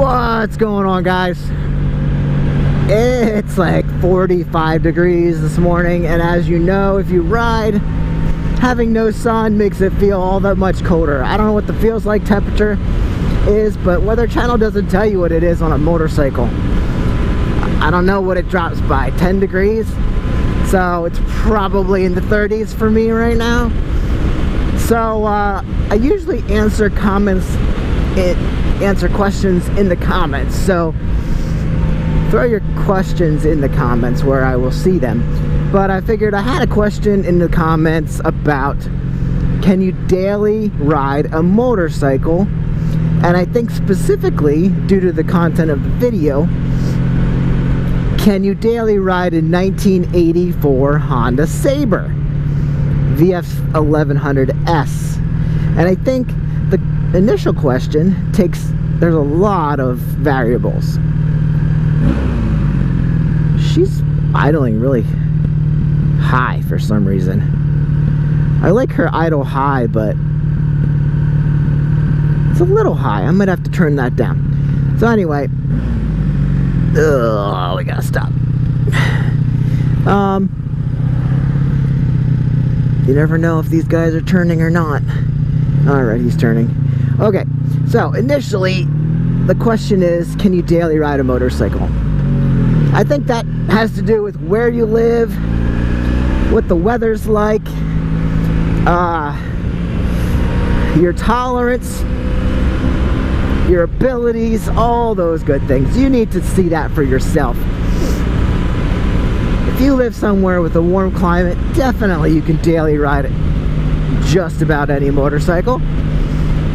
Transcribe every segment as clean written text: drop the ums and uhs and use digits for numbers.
What's going on, guys? It's like 45 degrees this morning, and as you know, if you ride, having no sun makes it feel all that much colder. I don't know what the feels like temperature is, but Weather Channel doesn't tell you what it is on a motorcycle. I don't know what it drops by, 10 degrees? So it's probably in the 30s for me right now. So I usually answer questions in the comments, so throw your questions in the comments where I will see them. But I figured I had a question in the comments about, can you daily ride a motorcycle? And I think specifically, due to the content of the video, can you daily ride a 1984 Honda Sabre VF1100S? And I think the initial question there's a lot of variables. She's idling really high for some reason. I like her idle high, but it's a little high. I might have to turn that down. So anyway, we gotta stop. You never know if these guys are turning or not. Alright, he's turning. Okay, so initially the question is, can you daily ride a motorcycle? I think that has to do with where you live, what the weather's like, your tolerance, your abilities, all those good things. You need to see that for yourself. If you live somewhere with a warm climate, definitely you can daily ride just about any motorcycle.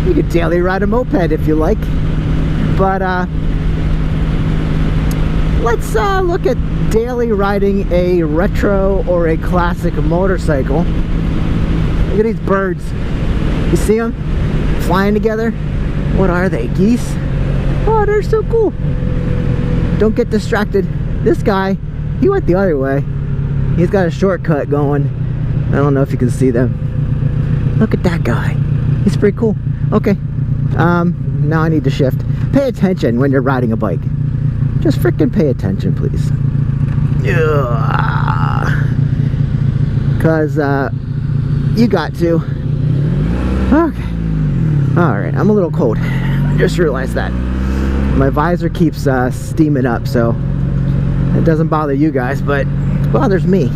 You could daily ride a moped if you like. But let's look at daily riding a retro or a classic motorcycle. Look at these birds. You see them flying together? What are they, geese? Oh, they're so cool. Don't get distracted. This guy, he went the other way. He's got a shortcut going. I don't know if you can see them. Look at that guy. He's pretty cool. Okay. Now I need to shift. Pay attention when you're riding a bike. Just freaking pay attention, please. Because you got to. Okay. Alright, I'm a little cold. I just realized that. My visor keeps steaming up, so it doesn't bother you guys, but it bothers me.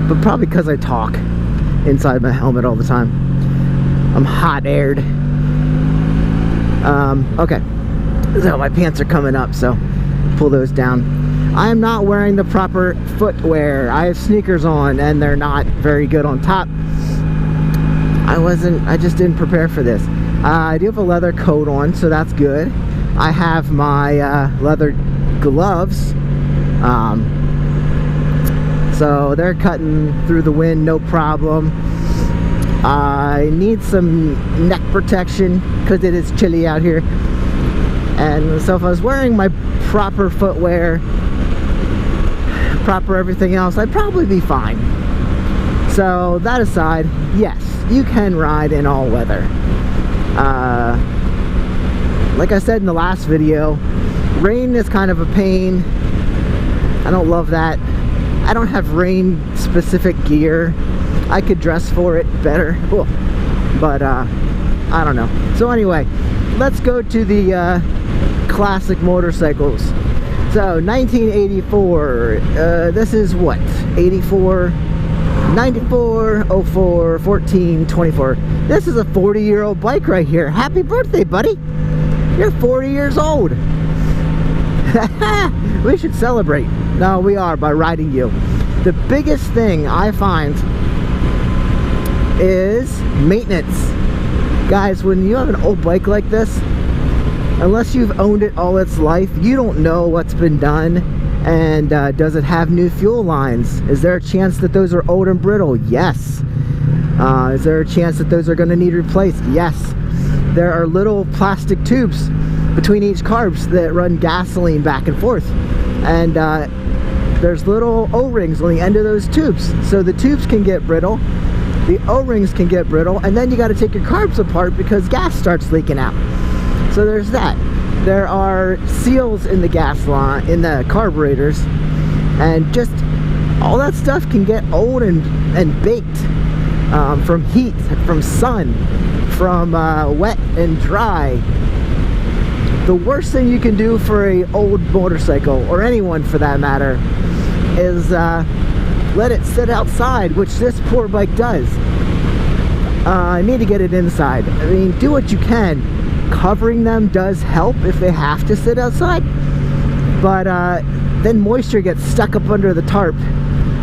But probably because I talk inside my helmet all the time. I'm hot-aired. Okay. So my pants are coming up, so pull those down. I am not wearing the proper footwear. I have sneakers on, and they're not very good on top. I just didn't prepare for this. I do have a leather coat on, so that's good. I have my leather gloves. So they're cutting through the wind, no problem. I need some neck protection because it is chilly out here. And so if I was wearing my proper footwear, proper everything else, I'd probably be fine. So that aside, yes, you can ride in all weather. Like I said in the last video, rain is kind of a pain. I don't love that. I don't have rain specific gear. I could dress for it better. Cool. But I don't know. So anyway, let's go to the classic motorcycles. So 1984, this is what? 84, 94, 04, 14, 24. This is a 40-year-old bike right here. Happy birthday, buddy. You're 40 years old. We should celebrate. No, we are, by riding you. The biggest thing I find is maintenance. Guys, when you have an old bike like this, unless you've owned it all its life, you don't know what's been done. And does it have new fuel lines? Is there a chance that those are old and brittle? Yes. Is there a chance that those are going to need replaced? Yes. There are little plastic tubes between each carbs that run gasoline back and forth. And there's little O-rings on the end of those tubes. So the tubes can get brittle, the O-rings can get brittle, and then you got to take your carbs apart because gas starts leaking out. So there's that. there are seals in the gas line, in the carburetors, and just all that stuff can get old and baked from heat, from sun, from wet and dry. The worst thing you can do for a old motorcycle, or anyone for that matter, is let it sit outside, which this poor bike does. I need to get it inside. I mean, do what you can. Covering them does help if they have to sit outside, but then moisture gets stuck up under the tarp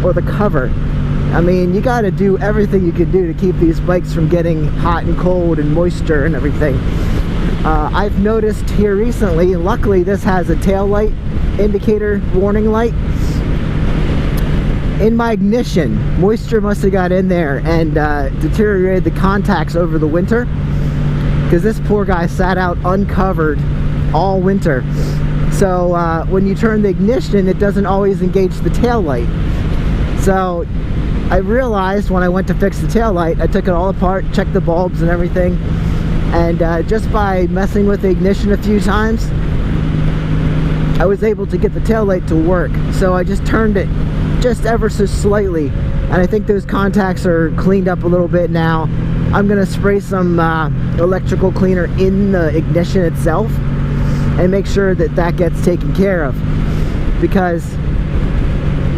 or the cover. I mean, you got to do everything you can do to keep these bikes from getting hot and cold and moisture and everything. I've noticed here recently, and luckily this has a tail light indicator warning light. In my ignition, moisture must have got in there and deteriorated the contacts over the winter, because this poor guy sat out uncovered all winter. So when you turn the ignition, it doesn't always engage the tail light. So I realized when I went to fix the tail light, I took it all apart, checked the bulbs and everything, and just by messing with the ignition a few times, I was able to get the tail light to work. So I just turned it just ever so slightly, and I think those contacts are cleaned up a little bit now. I'm gonna spray some electrical cleaner in the ignition itself and make sure that that gets taken care of, because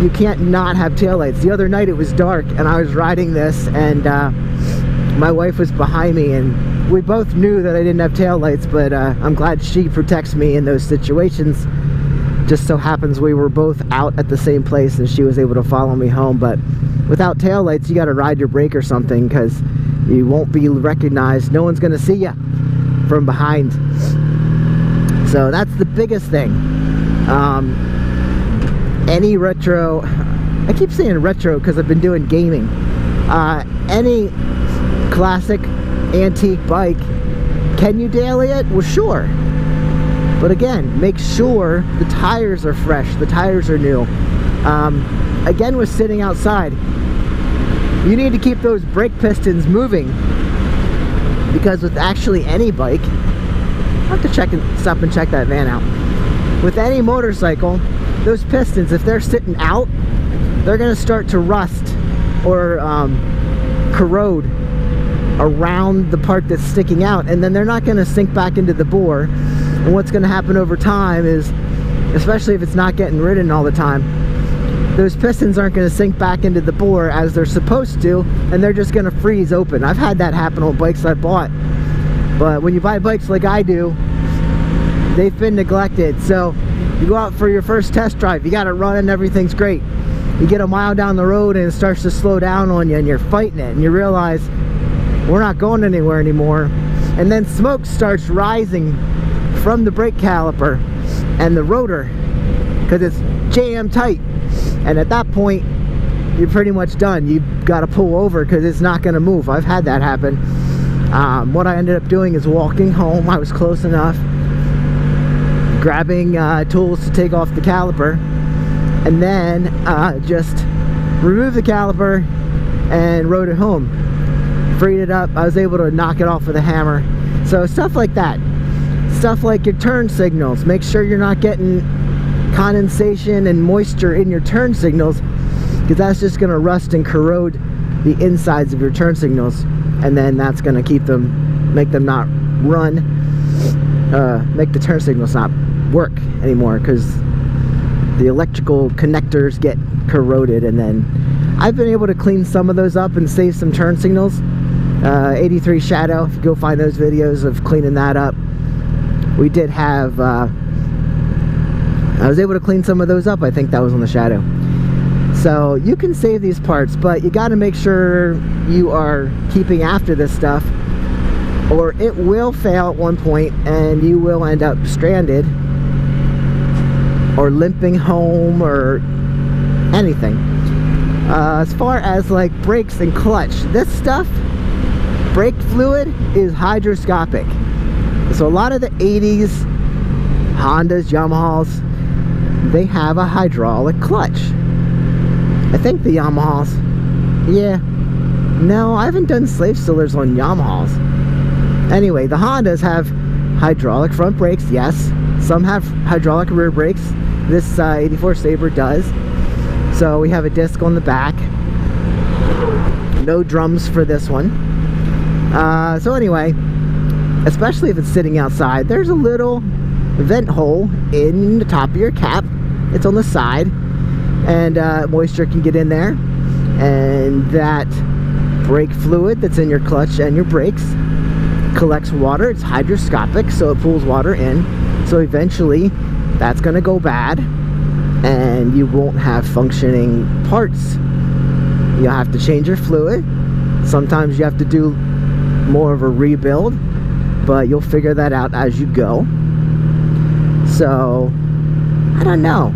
you can't not have taillights. The other night it was dark and I was riding this, and my wife was behind me, and we both knew that I didn't have taillights, but I'm glad she protects me in those situations. Just so happens we were both out at the same place and she was able to follow me home. But without taillights, you got to ride your brake or something, because you won't be recognized. No one's going to see you from behind. So that's the biggest thing. Any retro, I keep saying retro because I've been doing gaming. Any classic antique bike, can you daily it? Well, sure. But again, make sure the tires are fresh, the tires are new. Again, with sitting outside, you need to keep those brake pistons moving, because with actually any bike, I have to stop and check that van out. With any motorcycle, those pistons, if they're sitting out, they're going to start to rust or corrode around the part that's sticking out, and then they're not going to sink back into the bore. And what's going to happen over time is, especially if it's not getting ridden all the time, those pistons aren't going to sink back into the bore as they're supposed to, and they're just going to freeze open. I've had that happen on bikes I bought. But when you buy bikes like I do, they've been neglected. So you go out for your first test drive, you got it running, everything's great. You get a mile down the road and it starts to slow down on you and you're fighting it, and you realize we're not going anywhere anymore. And then smoke starts rising from the brake caliper and the rotor, because it's jammed tight. And at that point, you're pretty much done. You've got to pull over because it's not going to move. I've had that happen. What I ended up doing is walking home. I was close enough, grabbing tools to take off the caliper, and then just remove the caliper and rode it home. Freed it up. I was able to knock it off with a hammer. So stuff like that. Stuff like your turn signals. Make sure you're not getting condensation and moisture in your turn signals, because that's just going to rust and corrode the insides of your turn signals, and then that's going to keep them, make them not run, make the turn signals not work anymore, because the electrical connectors get corroded. And then I've been able to clean some of those up and save some turn signals. 83 Shadow, if you go find those videos of cleaning that up, we did have I was able to clean some of those up. I think that was on the Shadow. So you can save these parts, but you got to make sure you are keeping after this stuff, or it will fail at one point and you will end up stranded or limping home or anything. As far as like brakes and clutch, this stuff, brake fluid is hydroscopic. So a lot of the 80s Hondas, Yamahas, they have a hydraulic clutch. I think the Yamahas, yeah, no, I haven't done slave stillers on Yamahas. Anyway, the Hondas have hydraulic front brakes, yes, Some have hydraulic rear brakes. This 84 Sabre does. So we have a disc on the back. No drums for this one. So anyway, especially if it's sitting outside, there's a little vent hole in the top of your cap. It's on the side, and moisture can get in there, and that brake fluid that's in your clutch and your brakes collects water. It's hydroscopic, so it pulls water in. So eventually that's going to go bad and you won't have functioning parts. You'll have to change your fluid. Sometimes you have to do more of a rebuild, but you'll figure that out as you go. So I don't know,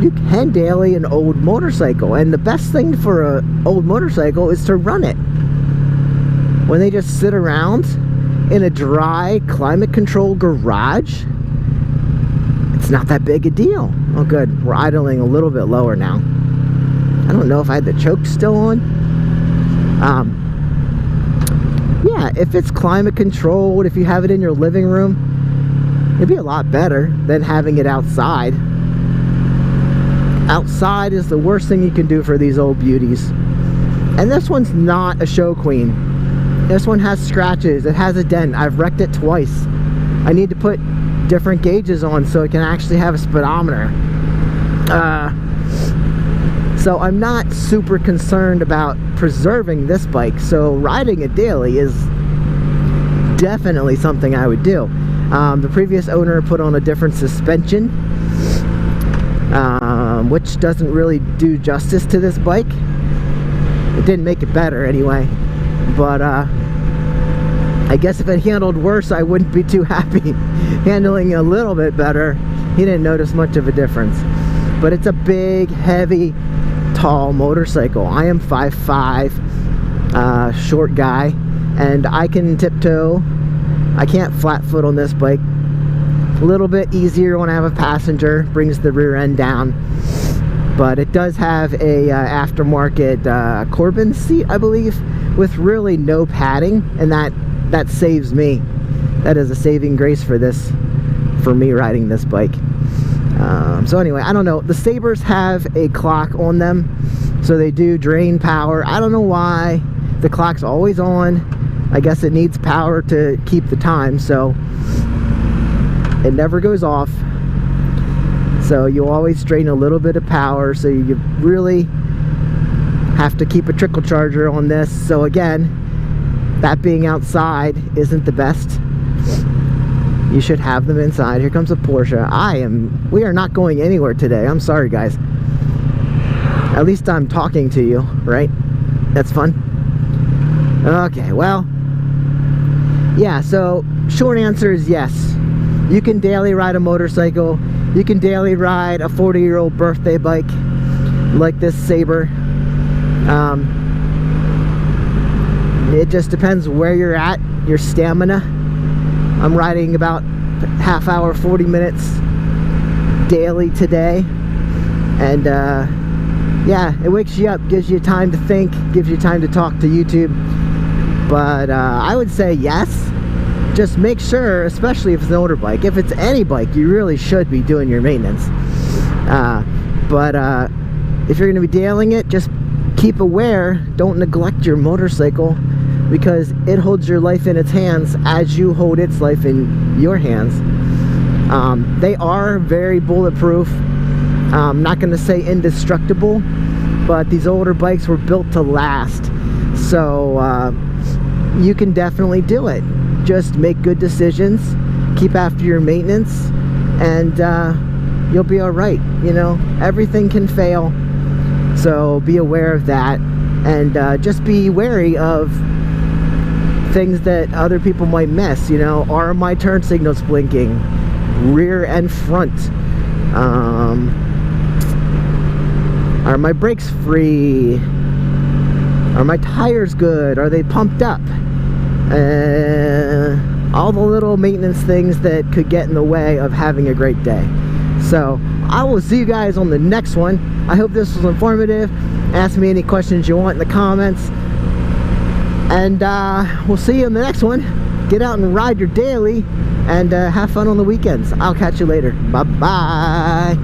you can daily an old motorcycle, and the best thing for an old motorcycle is to run it. When they just sit around in a dry, climate controlled garage, it's not that big a deal. Oh good, we're idling a little bit lower now. I don't know if I had the choke still on. Yeah, if it's climate controlled, if you have it in your living room, it'd be a lot better than having it outside. Outside is the worst thing you can do for these old beauties. And this one's not a show queen. This one has scratches. It has a dent. I've wrecked it twice. I need to put different gauges on so it can actually have a speedometer. So I'm not super concerned about preserving this bike. So riding it daily is definitely something I would do. The previous owner put on a different suspension, which doesn't really do justice to this bike. It didn't make it better anyway, but I guess if it handled worse, I wouldn't be too happy. Handling a little bit better, he didn't notice much of a difference. But it's a big, heavy, tall motorcycle. I am 5'5", short guy, and I can tiptoe. I can't flat foot on this bike. A little bit easier when I have a passenger, brings the rear end down. But it does have a aftermarket Corbin seat, I believe, with really no padding, and that saves me. That is a saving grace for this, for me riding this bike. So anyway, I don't know. The Sabres have a clock on them, so they do drain power. I don't know why the clock's always on. I guess it needs power to keep the time, so it never goes off. So you always drain a little bit of power, so you really have to keep a trickle charger on this. So again, that being outside isn't the best. You should have them inside. Here comes a Porsche. We are not going anywhere today. I'm sorry, guys. At least I'm talking to you, right? That's fun. Okay, well, yeah, so short answer is yes. You can daily ride a motorcycle. You can daily ride a 40-year-old birthday bike like this Sabre. It just depends where you're at, your stamina. I'm riding about half hour, 40 minutes daily today. And yeah, it wakes you up, gives you time to think, gives you time to talk to YouTube. But I would say yes. Just make sure, especially if it's an older bike, if it's any bike, you really should be doing your maintenance. But if you're going to be dailying it, just keep aware, don't neglect your motorcycle, because it holds your life in its hands as you hold its life in your hands. They are very bulletproof. I'm not going to say indestructible, but these older bikes were built to last. So you can definitely do it. Just make good decisions, keep after your maintenance, and you'll be all right. You know, everything can fail, so be aware of that, and just be wary of things that other people might miss. You know, are my turn signals blinking, rear and front? Are my brakes free? Are my tires good? Are they pumped up? All the little maintenance things that could get in the way of having a great day. So I will see you guys on the next one. I hope this was informative. Ask me any questions you want in the comments, and we'll see you in the next one. Get out and ride your daily and have fun on the weekends. I'll catch you later. Bye bye.